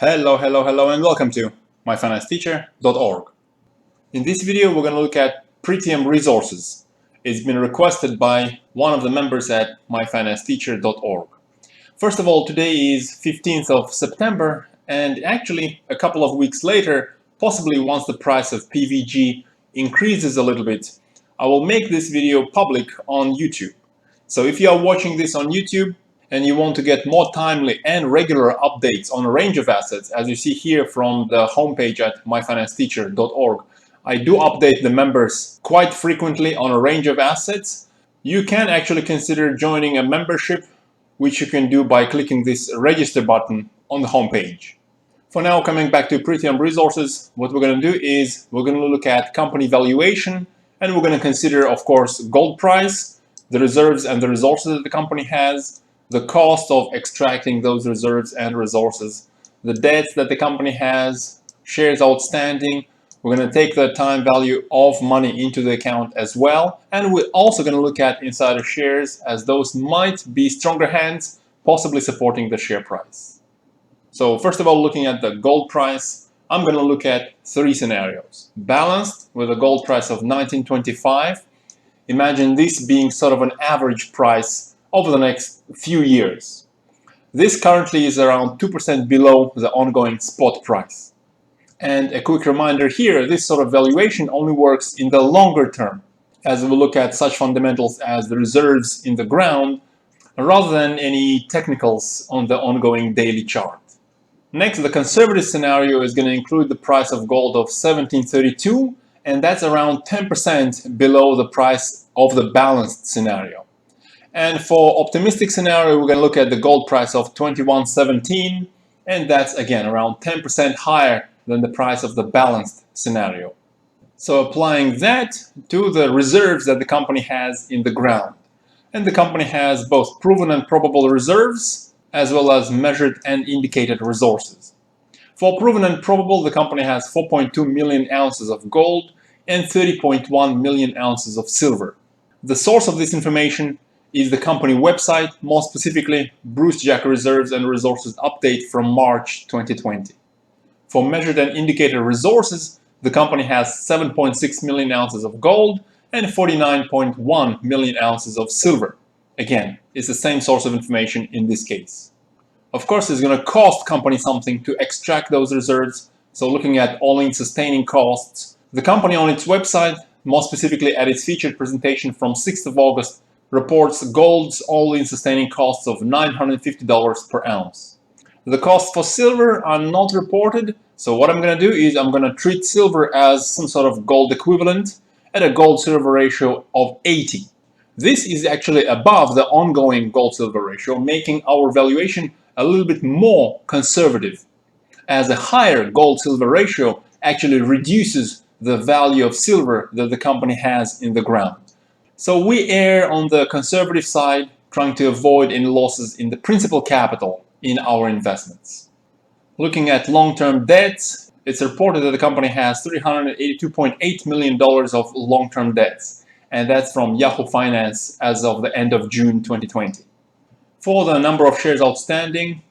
Hello, and welcome to myfinanceteacher.org. In this video, we're going to look at Pretium Resources. It's been requested by one of the members at myfinanceteacher.org. First of all, today is 15th of September, and actually a couple of weeks later, possibly once the price of PVG increases a little bit, I will make this video public on YouTube. So if you are watching this on YouTube, and you want to get more timely and regular updates on a range of assets, as you see here from the homepage at myfinanceteacher.org, I do update the members quite frequently on a range of assets. You can actually consider joining a membership, which you can do by clicking this register button on the homepage. For now, coming back to Pretium Resources, what we're going to do is we're going to look at company valuation, and we're going to consider, of course, gold price, the reserves and the resources that the company has, the cost of extracting those reserves and resources, the debts that the company has, shares outstanding. We're going to take the time value of money into the account as well. And we're also going to look at insider shares, as those might be stronger hands, possibly supporting the share price. So first of all, looking at the gold price, I'm going to look at three scenarios. Balanced with a gold price of 1925. Imagine this being sort of an average price over the next few years. This currently is around 2% below the ongoing spot price. And a quick reminder here, this sort of valuation only works in the longer term, as we look at such fundamentals as the reserves in the ground, rather than any technicals on the ongoing daily chart. Next, the conservative scenario is going to include the price of gold of 1732, and that's around 10% below the price of the balanced scenario. And for optimistic scenario, we're going to look at the gold price of 2117, and that's again around 10% higher than the price of the balanced scenario. So applying that to the reserves that the company has in the ground. And the company has both proven and probable reserves, as well as measured and indicated resources. For proven and probable, the company has 4.2 million ounces of gold and 30.1 million ounces of silver. The source of this information is the company website, more specifically Brucejack Reserves and Resources Update from March 2020. For measured and indicated resources, the company has 7.6 million ounces of gold and 49.1 million ounces of silver. Again, it's the same source of information in this case. Of course, it's going to cost company something to extract those reserves, so looking at all-in sustaining costs, the company on its website, more specifically at its featured presentation from 6th of August, reports gold's all-in sustaining costs of $950 per ounce. The costs for silver are not reported, so what I'm going to do is I'm going to treat silver as some sort of gold equivalent at a gold-silver ratio of 80. This is actually above the ongoing gold-silver ratio, making our valuation a little bit more conservative, as a higher gold-silver ratio actually reduces the value of silver that the company has in the ground. So we err on the conservative side, trying to avoid any losses in the principal capital in our investments. Looking at long-term debts, it's reported that the company has $382.8 million of long-term debts, and that's from Yahoo Finance as of the end of June 2020. For the number of shares outstanding,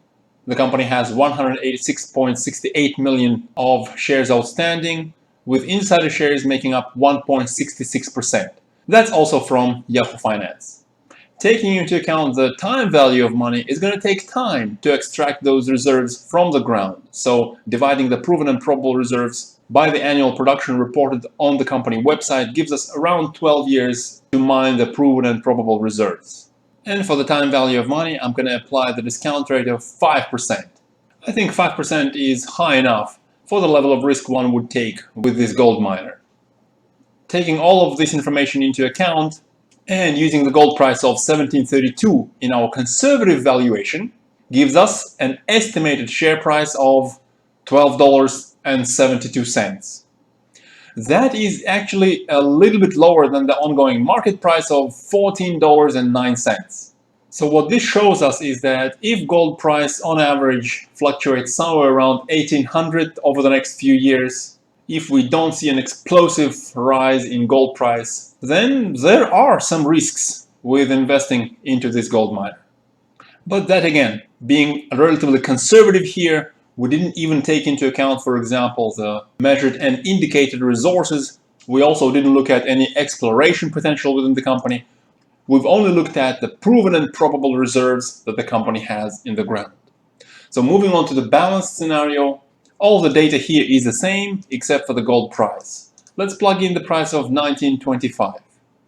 the company has 186.68 million of shares outstanding, with insider shares making up 1.66%. That's also from Yahoo Finance. Taking into account the time value of money, it's going to take time to extract those reserves from the ground. So dividing the proven and probable reserves by the annual production reported on the company website gives us around 12 years to mine the proven and probable reserves. And for the time value of money, I'm going to apply the discount rate of 5%. I think 5% is high enough for the level of risk one would take with this gold miner. Taking all of this information into account and using the gold price of 1732 in our conservative valuation gives us an estimated share price of $12.72. That is actually a little bit lower than the ongoing market price of $14.09. So what this shows us is that if gold price on average fluctuates somewhere around 1800 over the next few years, if we don't see an explosive rise in gold price, then there are some risks with investing into this gold miner. But that again, being relatively conservative here, We didn't even take into account, for example, the measured and indicated resources. We also didn't look at any exploration potential within the company. We've only looked at the proven and probable reserves that the company has in the ground. So moving on to the balanced scenario, all the data here is the same except for the gold price. Let's plug in the price of 1925.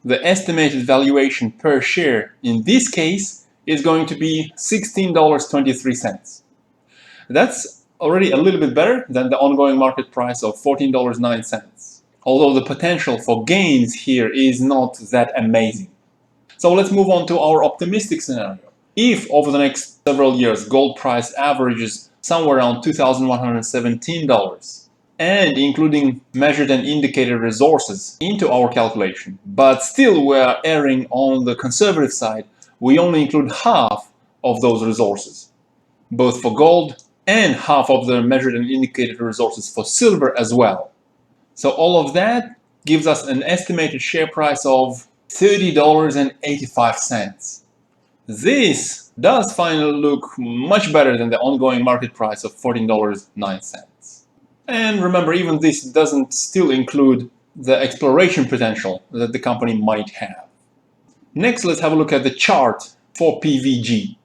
The estimated valuation per share in this case is going to be $16.23. That's already a little bit better than the ongoing market price of $14.09. Although the potential for gains here is not that amazing. So let's move on to our optimistic scenario. If over the next several years gold price averages somewhere around $2,117 and including measured and indicated resources into our calculation, but still we are erring on the conservative side, we only include half of those resources, both for gold and half of the measured and indicated resources for silver as well. So all of that gives us an estimated share price of $30.85. This does finally look much better than the ongoing market price of $14.09. And remember, even this doesn't still include the exploration potential that the company might have. Next, let's have a look at the chart for PVG.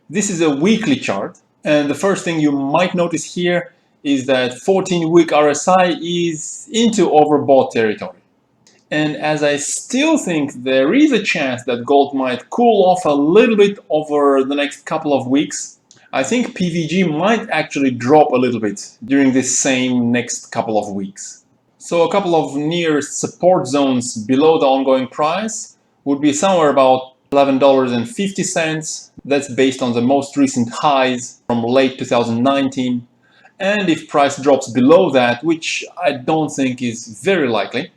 This is a weekly chart, and the first thing you might notice here is that 14-week RSI is into overbought territory. And as I still think there is a chance that gold might cool off a little bit over the next couple of weeks, I think PVG might actually drop a little bit during this same next couple of weeks. So a couple of nearest support zones below the ongoing price would be somewhere about $11.50. That's based on the most recent highs from late 2019. And if price drops below that, which I don't think is very likely,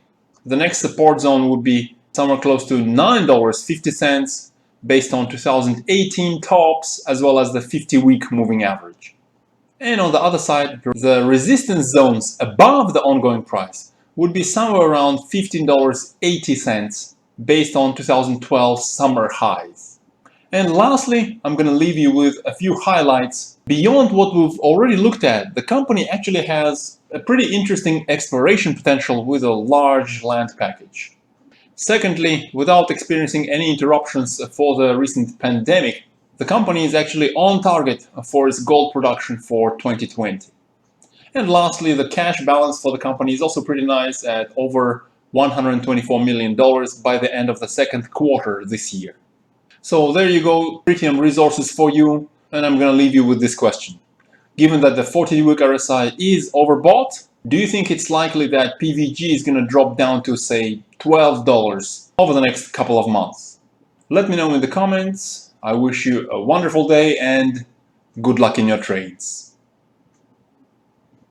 the next support zone would be somewhere close to $9.50 based on 2018 tops as well as the 50-week moving average. And on the other side, the resistance zones above the ongoing price would be somewhere around $15.80 based on 2012 summer highs. And lastly, I'm going to leave you with a few highlights. Beyond what we've already looked at, the company actually has a pretty interesting exploration potential with a large land package. Secondly, without experiencing any interruptions for the recent pandemic, the company is actually on target for its gold production for 2020. And lastly, the cash balance for the company is also pretty nice at over $124 million by the end of the second quarter this year. So there you go, Pretium Resources for you, and I'm going to leave you with this question. Given that the 40-week RSI is overbought, do you think it's likely that PVG is going to drop down to, say, $12 over the next couple of months? Let me know in the comments. I wish you a wonderful day and good luck in your trades.